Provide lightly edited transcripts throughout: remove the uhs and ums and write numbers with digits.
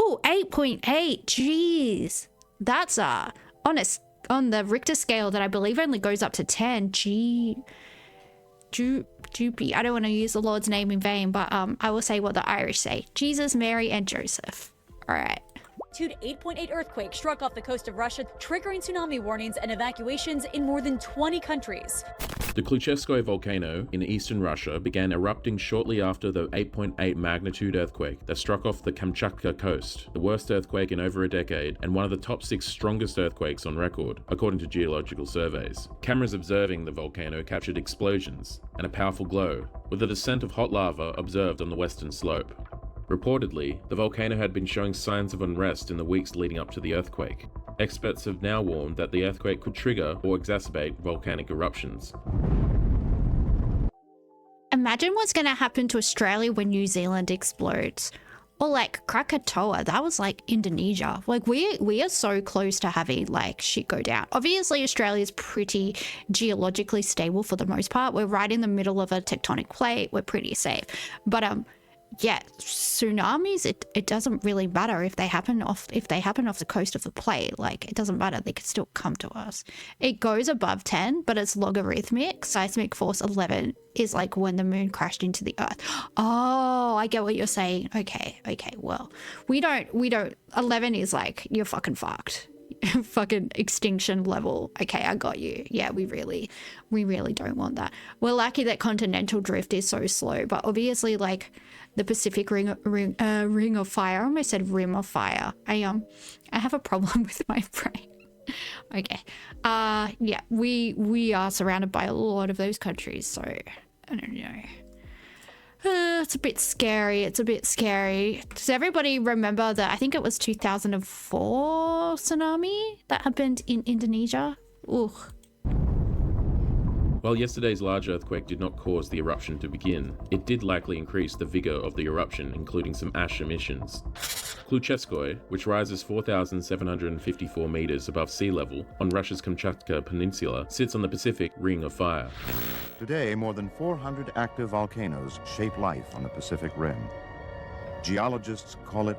Oh, 8.8. Jeez. That's on the Richter scale that I believe only goes up to 10. Jupy. I don't want to use the Lord's name in vain, but I will say what the Irish say. Jesus, Mary, and Joseph. All right. 8.8 earthquake struck off the coast of Russia, triggering tsunami warnings and evacuations in more than 20 countries. The Kluchevskoye volcano in eastern Russia began erupting shortly after the 8.8 magnitude earthquake that struck off the Kamchatka coast, the worst earthquake in over a decade and one of the top 6 strongest earthquakes on record, according to geological surveys. Cameras observing the volcano captured explosions and a powerful glow, with a descent of hot lava observed on the western slope. Reportedly, the volcano had been showing signs of unrest in the weeks leading up to the earthquake. Experts have now warned that the earthquake could trigger or exacerbate volcanic eruptions. Imagine what's going to happen to Australia when New Zealand explodes. Or like Krakatoa, that was like Indonesia. Like we are so close to having like shit go down. Obviously Australia's pretty geologically stable for the most part. We're right in the middle of a tectonic plate. We're pretty safe. But yeah, tsunamis, it doesn't really matter if they happen off the coast of the plate. Like, it doesn't matter, they can still come to us. It goes above 10, but it's logarithmic. Seismic force 11 is like when the moon crashed into the earth. Oh, I get what you're saying. Okay, well, we don't 11 is like, you're fucking fucked. Fucking extinction level. Okay, I got you. Yeah, we really don't want that. We're lucky that continental drift is so slow, but obviously like the Pacific ring of fire. I almost said rim of fire. I have a problem with my brain. Okay. Yeah, we are surrounded by a lot of those countries, so I don't know. It's a bit scary. Does everybody remember that? I think it was 2004 tsunami that happened in Indonesia? Ugh. While yesterday's large earthquake did not cause the eruption to begin, it did likely increase the vigor of the eruption, including some ash emissions. Kluchevskoye, which rises 4,754 meters above sea level on Russia's Kamchatka Peninsula, sits on the Pacific Ring of Fire. Today, more than 400 active volcanoes shape life on the Pacific Rim. Geologists call it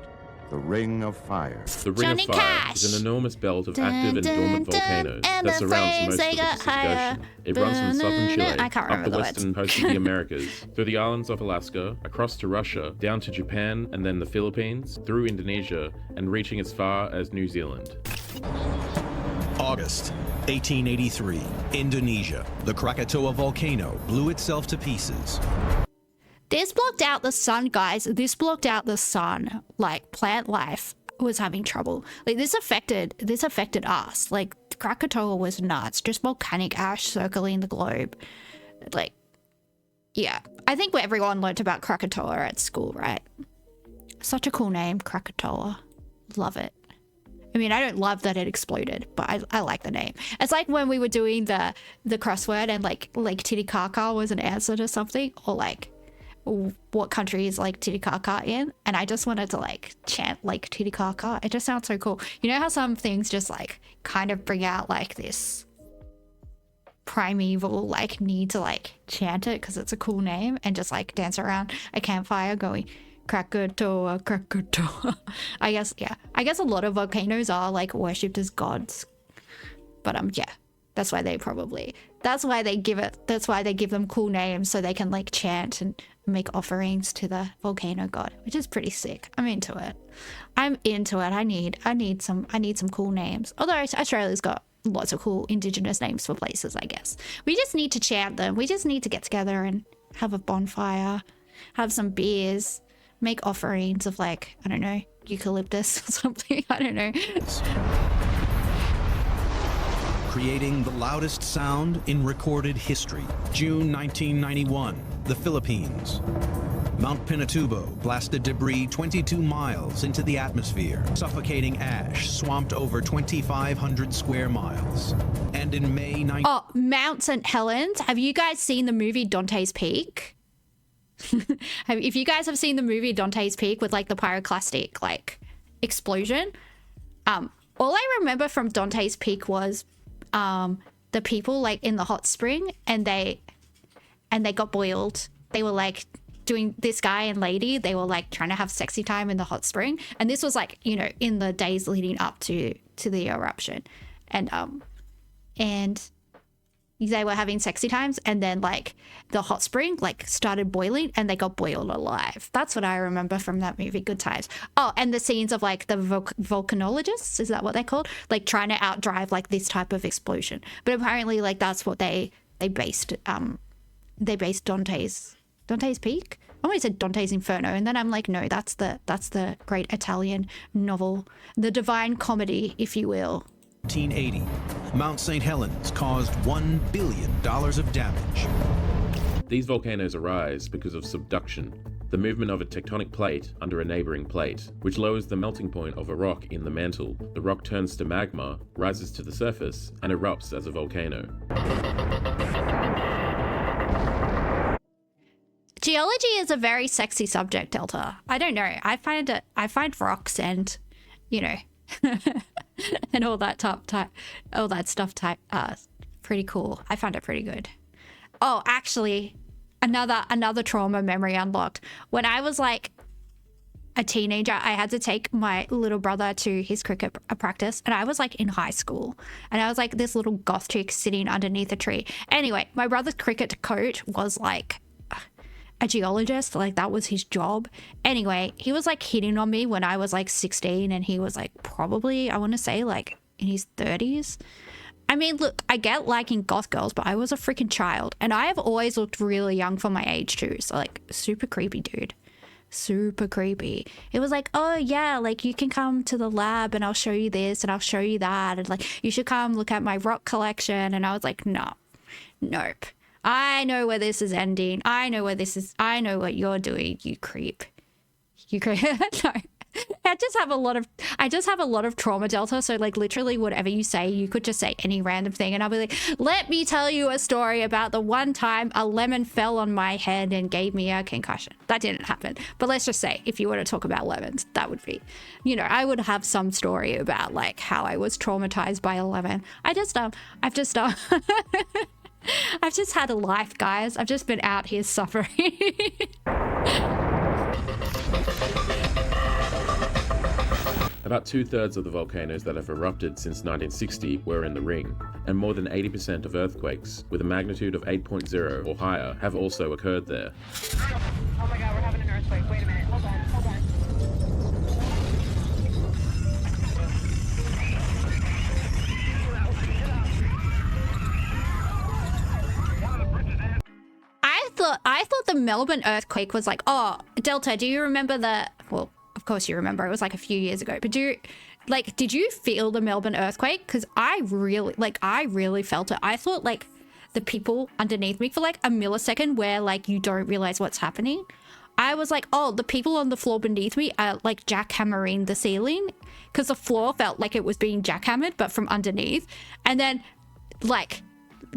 the Ring of Fire. The Ring of Fire is an enormous belt of active and dormant volcanoes that surrounds most of the Pacific Ocean. It runs from southern Chile up the western coast of the Americas, through the islands of Alaska, across to Russia, down to Japan and then the Philippines, through Indonesia, and reaching as far as New Zealand. August 1883, Indonesia. The Krakatoa volcano blew itself to pieces. This blocked out the sun, guys. This blocked out the sun. Like, plant life was having trouble. Like, this affected us. Like, Krakatoa was nuts. Just volcanic ash circling the globe. Like, yeah. I think everyone learnt about Krakatoa at school, right? Such a cool name, Krakatoa. Love it. I mean, I don't love that it exploded, but I like the name. It's like when we were doing the crossword and like Lake Titicaca was an answer to something, or like what country is like Titicaca in, and I just wanted to like chant like Titicaca. It just sounds so cool. You know how some things just like kind of bring out like this primeval like need to like chant it because it's a cool name, and just like dance around a campfire going Krakatoa, Krakatoa. I guess, yeah. I guess a lot of volcanoes are like worshipped as gods. But yeah. That's why they give them cool names so they can like chant and make offerings to the volcano god, which is pretty sick. I'm into it. I need some cool names. Although Australia's got lots of cool indigenous names for places, I guess. We just need to chant them. We just need to get together and have a bonfire, have some beers, make offerings of like, I don't know, eucalyptus or something. I don't know. Creating the loudest sound in recorded history. June 1991, the Philippines. Mount Pinatubo blasted debris 22 miles into the atmosphere. Suffocating ash swamped over 2,500 square miles. And in May 19... Oh, Mount St. Helens. Have you guys seen the movie Dante's Peak? If you guys have seen the movie Dante's Peak with like the pyroclastic like explosion, all I remember from Dante's Peak was the people like in the hot spring and they got boiled. They were like doing this guy and lady, they were like trying to have sexy time in the hot spring, and this was like, you know, in the days leading up to the eruption, and they were having sexy times, and then like the hot spring like started boiling and they got boiled alive. That's what I remember from that movie, Good Times. Oh, and the scenes of like the volcanologists, is that what they're called? Like trying to outdrive like this type of explosion. But apparently like that's what they based Dante's Peak. I always said Dante's Inferno, and then I'm like, no, that's the great Italian novel, the Divine Comedy, if you will. 1980, Mount St. Helens caused $1 billion of damage. These volcanoes arise because of subduction, the movement of a tectonic plate under a neighboring plate, which lowers the melting point of a rock in the mantle. The rock turns to magma, rises to the surface, and erupts as a volcano. Geology is a very sexy subject, Delta. I don't know. I find rocks and, you know, and all that stuff pretty cool. I found it pretty good. Oh, actually, another trauma memory unlocked. When I was like a teenager, I had to take my little brother to his cricket practice, and I was like in high school, and I was like this little goth chick sitting underneath a tree. Anyway, my brother's cricket coach was like a geologist, like that was his job. Anyway, he was like hitting on me when I was like 16, and he was like probably, I want to say like in his 30s. I mean, look, I get liking goth girls, but I was a freaking child, and I have always looked really young for my age too. So like super creepy, dude. Super creepy. It was like, oh yeah, like you can come to the lab and I'll show you this and I'll show you that, and like you should come look at my rock collection. And I was like, no, nope. I know where this is ending. I know what you're doing, you creep. No. I just have a lot of trauma, Delta. So like literally whatever you say, you could just say any random thing and I'll be like, let me tell you a story about the one time a lemon fell on my head and gave me a concussion. That didn't happen. But let's just say if you were to talk about lemons, that would be, you know, I would have some story about like how I was traumatized by a lemon. I've just had a life, guys. I've just been out here suffering. About 2/3 of the volcanoes that have erupted since 1960 were in the ring, and more than 80% of earthquakes with a magnitude of 8.0 or higher have also occurred there. Oh my god, we're having an earthquake. Wait a minute. Hold on. I thought the Melbourne earthquake was like, oh, Delta, do you remember well, of course you remember, it was like a few years ago, but did you feel the Melbourne earthquake? Because I really felt it. I thought like the people underneath me for like a millisecond where like you don't realize what's happening. I was like, oh, the people on the floor beneath me are like jackhammering the ceiling, because the floor felt like it was being jackhammered, but from underneath. And then like,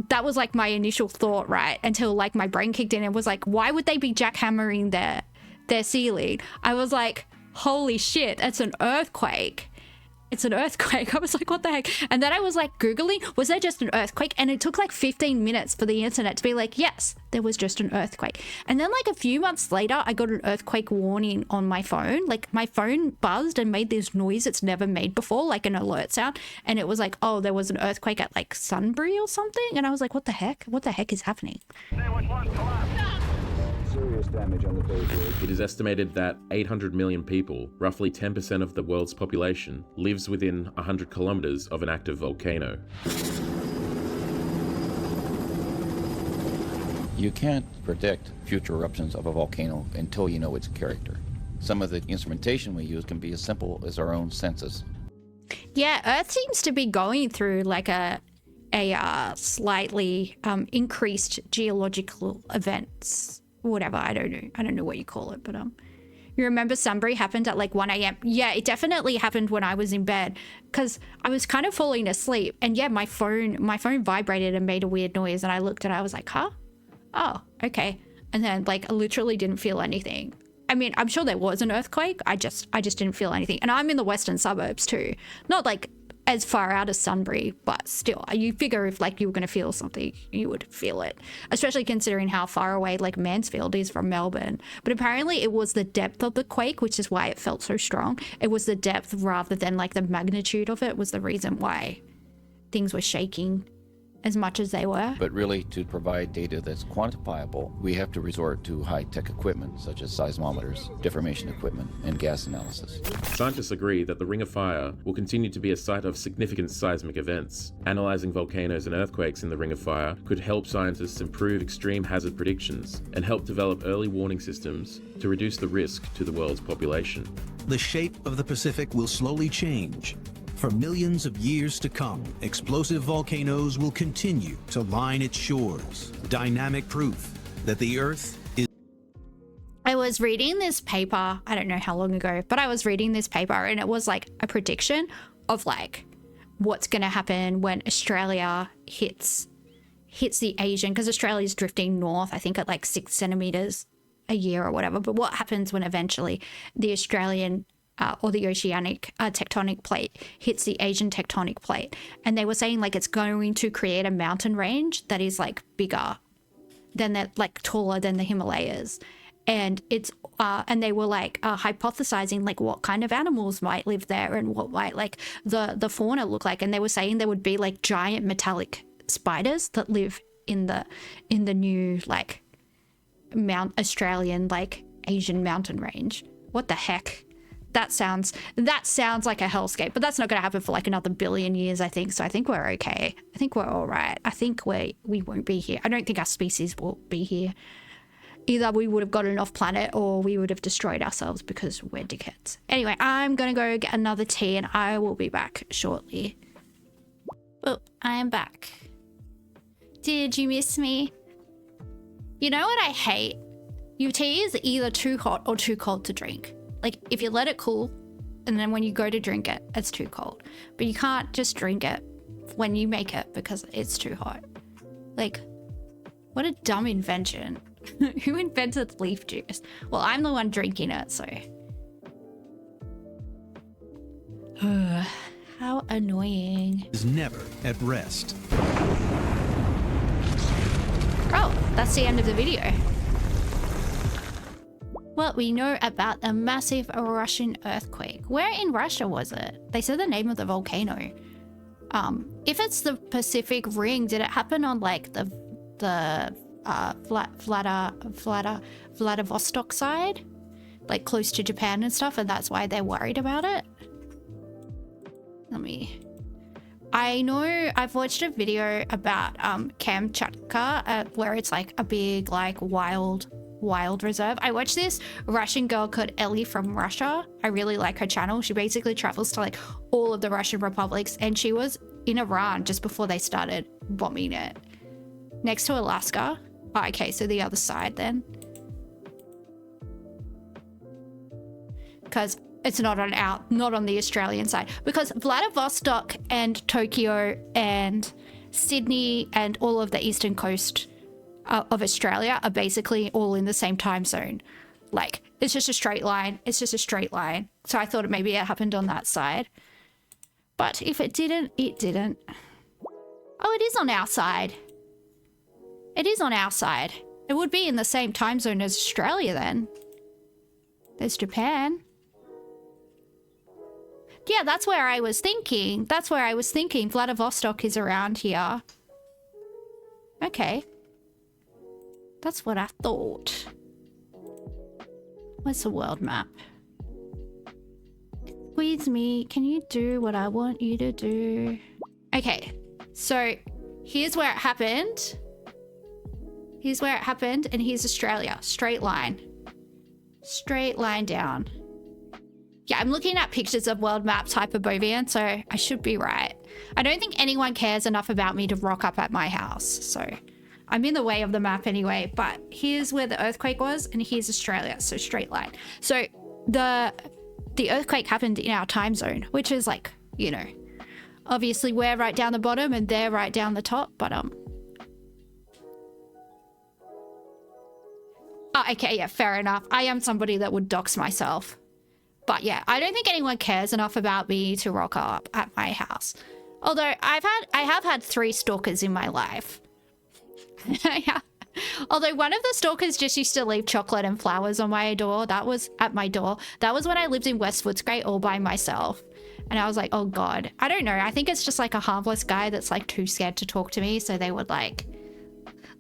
that was like my initial thought, right? Until like my brain kicked in and was like, why would they be jackhammering their ceiling? I was like, holy shit, it's an earthquake. It's an earthquake. I was like, what the heck? And then I was like Googling, was there just an earthquake? And it took like 15 minutes for the internet to be like, yes, there was just an earthquake. And then like a few months later, I got an earthquake warning on my phone. Like my phone buzzed and made this noise it's never made before, like an alert sound. And it was like, oh, there was an earthquake at like Sunbury or something. And I was like, what the heck? What the heck is happening? Serious damage on the base. It is estimated that 800 million people, roughly 10% of the world's population, lives within 100 kilometers of an active volcano. You can't predict future eruptions of a volcano until you know its character. Some of the instrumentation we use can be as simple as our own senses. Yeah, Earth seems to be going through like a slightly increased geological events. Whatever, I don't know what you call it, but you remember Sunbury happened at like 1 a.m. Yeah, it definitely happened when I was in bed, because I was kind of falling asleep, and yeah, my phone vibrated and made a weird noise, and I looked and I was like, huh? Oh, okay. And then like I literally didn't feel anything. I mean, I'm sure there was an earthquake. I just didn't feel anything. And I'm in the western suburbs too. Not like as far out as Sunbury, but still, you figure if like you were going to feel something, you would feel it, especially considering how far away like Mansfield is from Melbourne. But apparently it was the depth of the quake, which is why it felt so strong. It was the depth rather than like the magnitude of it was the reason why things were shaking as much as they were. But really, to provide data that's quantifiable, we have to resort to high-tech equipment such as seismometers, deformation equipment, and gas analysis. Scientists agree that the Ring of Fire will continue to be a site of significant seismic events. Analyzing volcanoes and earthquakes in the Ring of Fire could help scientists improve extreme hazard predictions and help develop early warning systems to reduce the risk to the world's population. The shape of the Pacific will slowly change. For millions of years to come, explosive volcanoes will continue to line its shores. Dynamic proof that the Earth is... I was reading this paper, I don't know how long ago, but I was reading this paper and it was like a prediction of like what's going to happen when Australia hits the Asian, because Australia's drifting north, I think at like 6 centimeters a year or whatever. But what happens when eventually the Australian or the oceanic tectonic plate hits the Asian tectonic plate? And they were saying like it's going to create a mountain range that is like bigger than that, like taller than the Himalayas. And it's and they were like hypothesizing like what kind of animals might live there and what might like the fauna look like. And they were saying there would be like giant metallic spiders that live in the new like Australian like Asian mountain range. What the heck? That sounds like a hellscape, but that's not going to happen for like another billion years, I think. So I think we're okay. I think we're all right. I think we won't be here. I don't think our species will be here. Either we would have gotten off planet or we would have destroyed ourselves because we're dickheads. Anyway, I'm going to go get another tea and I will be back shortly. Oh, I am back. Did you miss me? You know what I hate? Your tea is either too hot or too cold to drink. Like, if you let it cool, and then when you go to drink it, it's too cold. But you can't just drink it when you make it because it's too hot. Like, what a dumb invention. Who invented leaf juice? Well, I'm the one drinking it, so... How annoying. Is never at rest. Oh, that's the end of the video. Well, we know about a massive Russian earthquake. Where in Russia was it? They said the name of the volcano. If it's the Pacific Ring, did it happen on like the Vladivostok side? Like close to Japan and stuff, and that's why they're worried about it? I know I've watched a video about Kamchatka, where it's like a big like wild reserve. I watched this Russian girl called Ellie from Russia. I really like her channel. She basically travels to like all of the Russian republics, and she was in Iran just before they started bombing it. Next to Alaska. Oh, okay, so the other side then. Because it's not on the Australian side. Because Vladivostok and Tokyo and Sydney and all of the eastern coast of Australia are basically all in the same time zone. Like, it's just a straight line. It's just a straight line. So I thought maybe it happened on that side. But if it didn't, it didn't. Oh, it is on our side. It is on our side. It would be in the same time zone as Australia then. There's Japan. Yeah, that's where I was thinking. Vladivostok is around here. Okay. That's what I thought. Where's the world map? Squeeze me. Can you do what I want you to do? Okay. So here's where it happened. And here's Australia. Straight line. Straight line down. Yeah, I'm looking at pictures of world maps Hyperborean, so I should be right. I don't think anyone cares enough about me to rock up at my house, so I'm in the way of the map anyway. But here's where the earthquake was, and here's Australia, so straight line. So the earthquake happened in our time zone, which is like, you know, obviously we're right down the bottom and they're right down the top, but oh, okay, yeah, fair enough. I am somebody that would dox myself. But yeah, I don't think anyone cares enough about me to rock up at my house. Although I have had 3 stalkers in my life. Yeah. Although one of the stalkers just used to leave chocolate and flowers on my door. That was at my door. That was when I lived in West Footscray all by myself. And I was like, oh God, I don't know. I think it's just like a harmless guy that's like too scared to talk to me. So they would like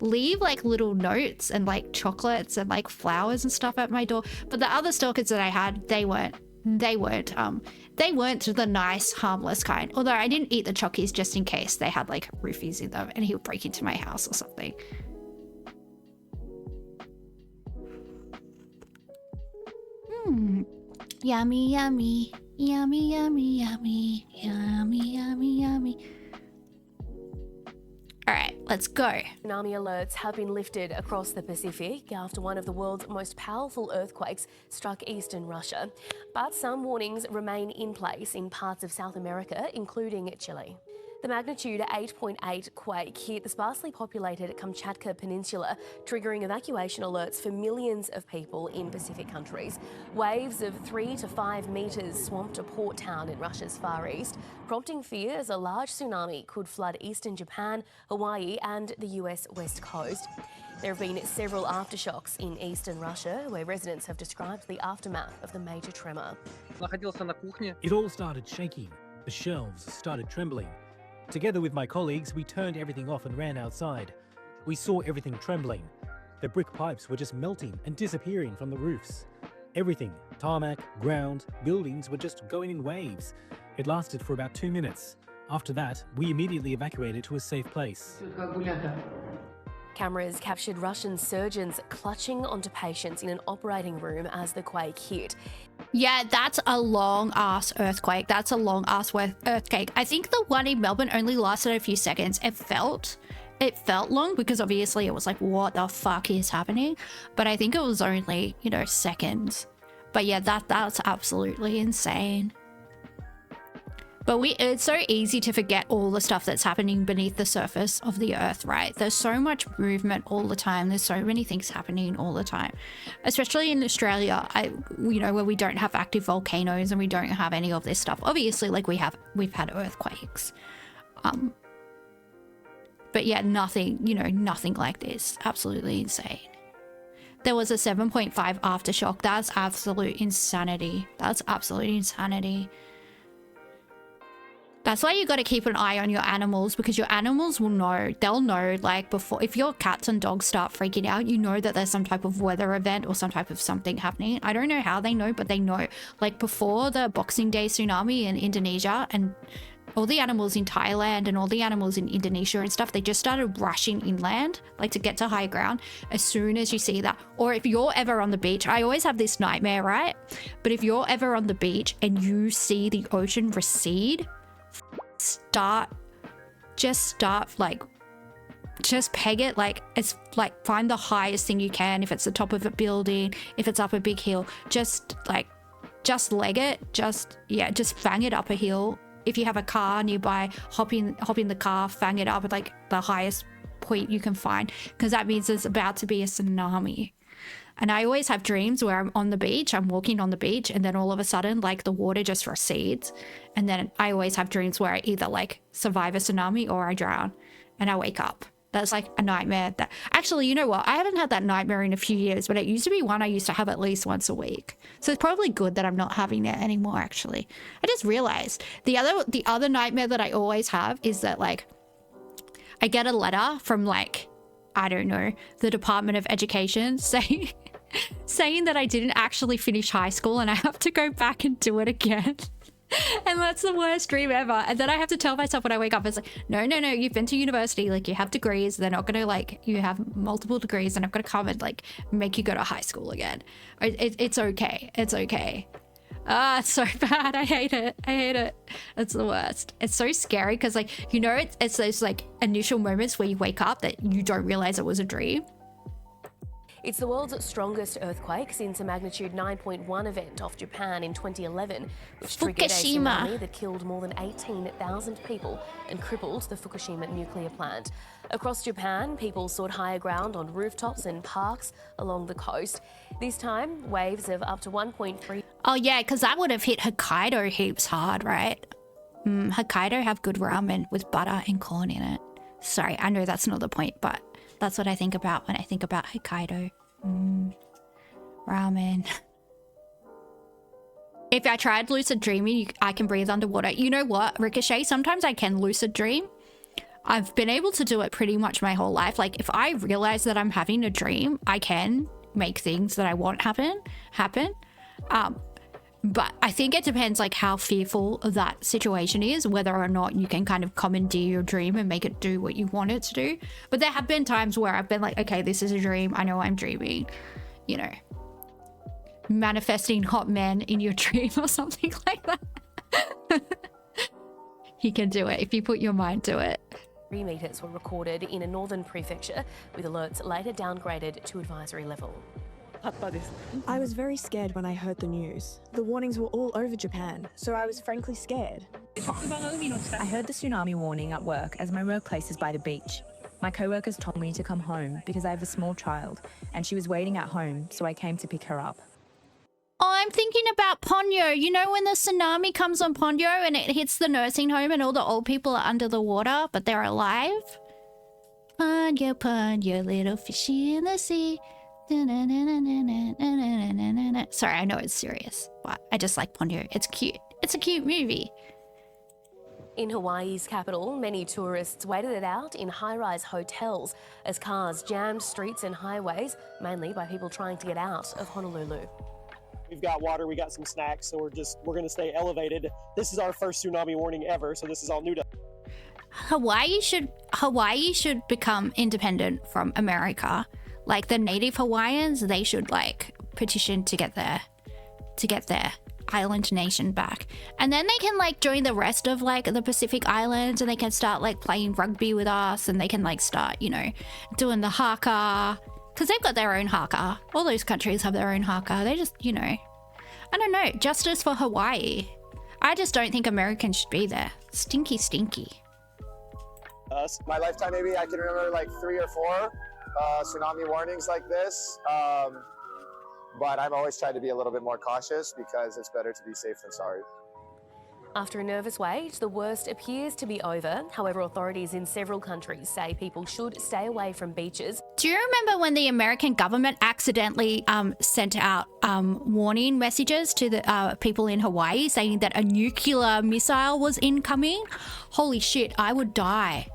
leave like little notes and like chocolates and like flowers and stuff at my door. But the other stalkers that I had, they weren't the nice, harmless kind. Although I didn't eat the chockies just in case they had like roofies in them and he would break into my house or something. Yummy, yummy, yummy, yummy, yummy, yummy, yummy, yummy. All right, let's go. Tsunami alerts have been lifted across the Pacific after one of the world's most powerful earthquakes struck eastern Russia. But some warnings remain in place in parts of South America, including Chile. The magnitude 8.8 quake hit the sparsely populated Kamchatka Peninsula, triggering evacuation alerts for millions of people in Pacific countries. Waves of 3 to 5 metres swamped a port town in Russia's Far East, prompting fears a large tsunami could flood eastern Japan, Hawaii and the US West Coast. There have been several aftershocks in eastern Russia, where residents have described the aftermath of the major tremor. It all started shaking. The shelves started trembling. Together with my colleagues, we turned everything off and ran outside. We saw everything trembling. The brick pipes were just melting and disappearing from the roofs. Everything, tarmac, ground, buildings were just going in waves. It lasted for about 2 minutes. After that, we immediately evacuated to a safe place. Cameras captured Russian surgeons clutching onto patients in an operating room as the quake hit. Yeah, that's a long ass earthquake. That's a long ass earthquake. I think the one in Melbourne only lasted a few seconds. It felt long because obviously it was like, what the fuck is happening? But I think it was only, you know, seconds. But yeah, that's absolutely insane. But it's so easy to forget all the stuff that's happening beneath the surface of the earth, right? There's so much movement all the time. There's so many things happening all the time, especially in Australia, where we don't have active volcanoes and we don't have any of this stuff. Obviously, like we've had earthquakes. But yeah, nothing like this. Absolutely insane. There was a 7.5 aftershock. That's absolute insanity. That's absolute insanity. That's why you got to keep an eye on your animals, because your animals will know. They'll know, like, before, if your cats and dogs start freaking out, you know that there's some type of weather event or some type of something happening. I don't know how they know, but they know. Like before the Boxing Day tsunami in Indonesia, and all the animals in Thailand and all the animals in Indonesia and stuff, they just started rushing inland, like to get to high ground as soon as you see that. Or if you're ever on the beach, I always have this nightmare, right? But if you're ever on the beach and you see the ocean recede, just peg it, like it's like find the highest thing you can. If it's the top of a building, if it's up a big hill, just leg it, just fang it up a hill. If you have a car nearby, hop in the car, fang it up at like the highest point you can find, because that means there's about to be a tsunami. And I always have dreams where I'm on the beach, I'm walking on the beach, and then all of a sudden, like, the water just recedes. And then I always have dreams where I either, like, survive a tsunami or I drown. And I wake up. That's, like, a nightmare. That actually, you know what? I haven't had that nightmare in a few years, but it used to be one I used to have at least once a week. So it's probably good that I'm not having it anymore, actually. I just realized the other nightmare that I always have is that, like, I get a letter from, like, I don't know, the Department of Education saying that I didn't actually finish high school and I have to go back and do it again. And that's the worst dream ever. And then I have to tell myself when I wake up, it's like, no, you've been to university, like you have degrees. They're not gonna, like, you have multiple degrees and I'm gonna come and like make you go to high school again. It's okay. It's okay. It's so bad. I hate it. It's the worst. It's so scary because, like, you know, it's those like initial moments where you wake up that you don't realize it was a dream. It's the world's strongest earthquake since a magnitude 9.1 event off Japan in 2011, which triggered a tsunami that killed more than 18,000 people and crippled the Fukushima nuclear plant. Across Japan, people sought higher ground on rooftops and parks along the coast. This time, waves of up to 1.3. Oh yeah, because that would have hit Hokkaido heaps hard, right? Hokkaido have good ramen with butter and corn in it. Sorry, I know that's not the point, but that's what I think about when I think about Hokkaido. Ramen. If I tried lucid dreaming, I can breathe underwater. You know what, Ricochet? Sometimes I can lucid dream. I've been able to do it pretty much my whole life. Like, if I realize that I'm having a dream, I can make things that I want happen. But I think it depends, like, how fearful that situation is, whether or not you can kind of commandeer your dream and make it do what you want it to do. But there have been times where I've been like, okay, this is a dream. I know I'm dreaming, you know. Manifesting hot men in your dream or something like that. You can do it if you put your mind to it. 3 meters were recorded in a northern prefecture, with alerts later downgraded to advisory level. I was very scared when I heard the news. The warnings were all over Japan, so I was frankly scared. I heard the tsunami warning at work as my workplace is by the beach. My co-workers told me to come home because I have a small child and she was waiting at home, so I came to pick her up. Oh, I'm thinking about Ponyo. You know when the tsunami comes on Ponyo and it hits the nursing home and all the old people are under the water, but they're alive? Ponyo, Ponyo, little fishy in the sea. Sorry, I know it's serious, but I just like Ponyo. It's cute. It's a cute movie. In Hawaii's capital, many tourists waited it out in high-rise hotels as cars jammed streets and highways, mainly by people trying to get out of Honolulu. We've got water, we got some snacks, so we're going to stay elevated. This is our first tsunami warning ever, so this is all new to us. Hawaii should become independent from America. Like, the native Hawaiians, they should like petition to get their island nation back, and then they can like join the rest of like the Pacific Islands, and they can start like playing rugby with us, and they can like start, you know, doing the haka, because they've got their own haka. All those countries have their own haka. They just, you know, I don't know, justice for Hawaii. I just don't think Americans should be there. Stinky. My lifetime, maybe I can remember like 3 or 4 tsunami warnings like this. But I've always tried to be a little bit more cautious because it's better to be safe than sorry. After a nervous wait, the worst appears to be over. However, authorities in several countries say people should stay away from beaches. Do you remember when the American government accidentally sent out warning messages to the people in Hawaii saying that a nuclear missile was incoming? Holy shit, I would die.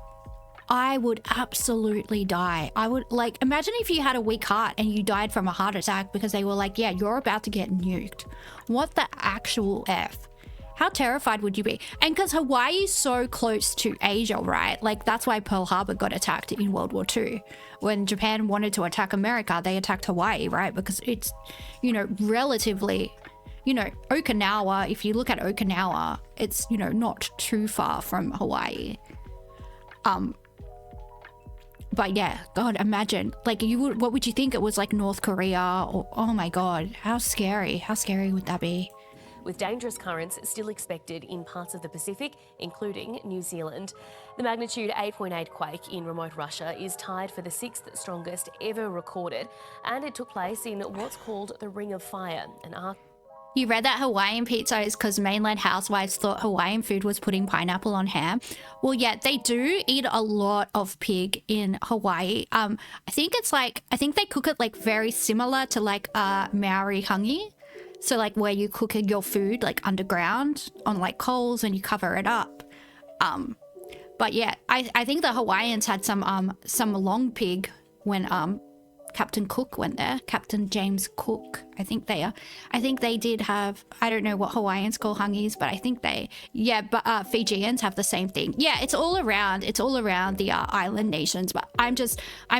I would absolutely die. I would, like, imagine if you had a weak heart and you died from a heart attack because they were like, yeah, you're about to get nuked. What the actual F? How terrified would you be? And because Hawaii is so close to Asia, right? Like, that's why Pearl Harbor got attacked in World War II. When Japan wanted to attack America, they attacked Hawaii, right? Because it's, you know, relatively, you know, Okinawa, if you look at Okinawa, it's, you know, not too far from Hawaii. But yeah, God, imagine, like, what would you think it was, like North Korea? Or, oh my God, how scary would that be? With dangerous currents still expected in parts of the Pacific, including New Zealand. The magnitude 8.8 quake in remote Russia is tied for the 6th strongest ever recorded, and it took place in what's called the Ring of Fire, an arc. You read that Hawaiian pizza is because mainland housewives thought Hawaiian food was putting pineapple on ham. Well, yeah, they do eat a lot of pig in Hawaii. I think they cook it like very similar to like Maori hangi. So like where you cook your food like underground on like coals and you cover it up. But yeah, I think the Hawaiians had some long pig when Captain Cook went there. Captain James Cook. I think they did have, I don't know what Hawaiians call hangis, but I think but Fijians have the same thing. Yeah, it's all around the island nations, but I'm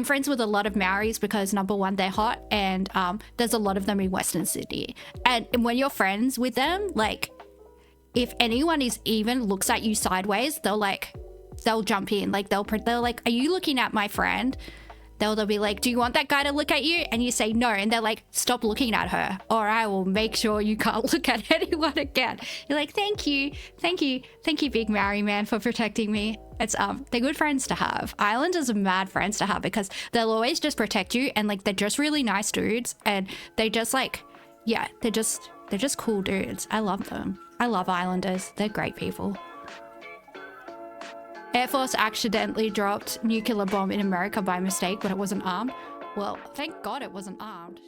friends with a lot of Maoris because number one, they're hot, and there's a lot of them in Western Sydney. And when you're friends with them, like, if anyone even looks at you sideways, they'll jump in. Like, they'll like, are you looking at my friend? They'll be like, do you want that guy to look at you? And you say no. And they're like, stop looking at her, or I will make sure you can't look at anyone again. You're like, thank you, big Maori man, for protecting me. It's they're good friends to have. Islanders are mad friends to have because they'll always just protect you, and like they're just really nice dudes, and they just like, yeah, they're just They're just cool dudes. I love them. I love islanders. They're great people. Air Force accidentally dropped nuclear bomb in America by mistake, but it wasn't armed. Well, thank God it wasn't armed.